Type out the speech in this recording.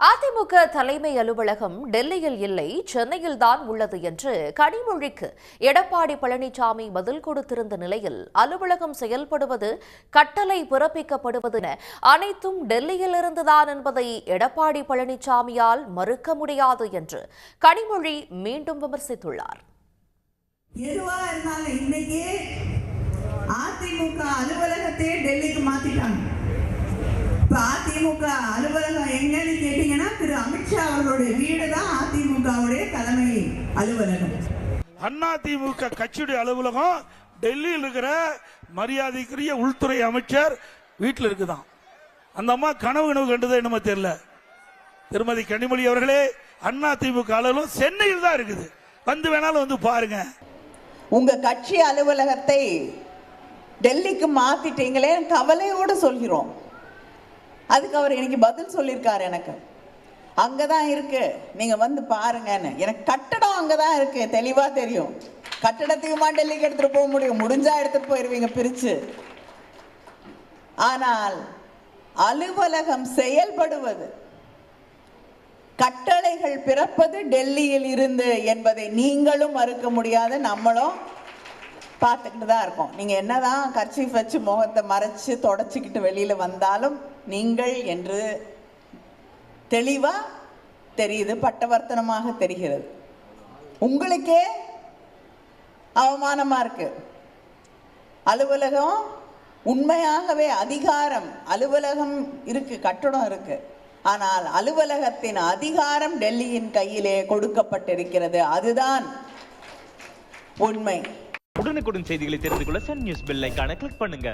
அதிமுக தலைமை அலுவலகம் டெல்லியில் இல்லை, சென்னையில் தான் உள்ளது என்று கனிமொழிக்கு எடப்பாடி பழனிசாமி பதில் கொடுத்திருந்த நிலையில் அலுவலகம் செயல்படுவது, கட்டளை பிறப்பிக்கப்படுவது என அனைத்தும் டெல்லியில் இருந்துதான் என்பதை எடப்பாடி பழனிசாமியால் மறுக்க முடியாது என்று கனிமொழி மீண்டும் விமர்சித்துள்ளார். அதிமுக அலுவலகத்தை டெல்லிக்கு மாத்திட்டாங்க. அதிமுக அலுவலகம் எங்கன்னு கேட்டீங்கன்னா திரு அமித்ஷா அவர்களுடைய வீடு தான் அதிமுகவுடைய தலைமை அலுவலகம். அதிமுக கட்சியுடைய அலுவலகம் டெல்லியில் இருக்கிற மரியாதைக்குரிய உள்துறை அமைச்சர் வீட்டில் இருக்குதான். அந்த அம்மா கனவு கண்டது என்னமோ தெரியல. திருமதி கனிமொழி அவர்களே, அதிமுக அலுவலகம் சென்னையில் தான் இருக்குது, வந்து வேணாலும் வந்து பாருங்க. உங்க கட்சி அலுவலகத்தை டெல்லிக்கு மாத்திட்டீங்களே, கவலையோடு சொல்கிறோம். அதுக்கு அவர் இன்னைக்கு பதில் சொல்லியிருக்காரு. எனக்கு அங்கதான் இருக்கு, நீங்க வந்து பாருங்கன்னு. எனக்கு கட்டடம் அங்கதான் இருக்கு, தெளிவா தெரியும். கட்டடத்துக்குமா டெல்லிக்கு எடுத்துட்டு போக முடியும்? முடிஞ்சா எடுத்துட்டு போயிருவீங்க பிரிச்சு. ஆனால் அலுவலகம் செயல்படுவது, கட்டளைகள் பிறப்பது டெல்லியில் இருந்து என்பதை நீங்களும் மறுக்க முடியாது, நம்மளும் பார்த்துக்கிட்டு தான் இருக்கோம். நீங்க என்னதான் கர்ச்சீஃப் வச்சு முகத்தை மறைச்சு தொடச்சிக்கிட்டு வெளியில வந்தாலும் நீங்கள் என்று தெளிவா தெரியுது, பட்டவர்த்தனமாக தெரிகிறது. உங்களுக்கே அவமானமா இருக்கு. அலுவலகம் உண்மையாகவே அதிகாரம், அலுவலகம் இருக்கு, கட்டடம் இருக்கு, ஆனால் அலுவலகத்தின் அதிகாரம் டெல்லியின் கையிலே கொடுக்கப்பட்டிருக்கிறது. அதுதான் உண்மை. உடனுக்குடன் செய்திகளை தெரிந்து கொள்ள சன் நியூஸ் பெல் ஐகானை கிளிக் பண்ணுங்க.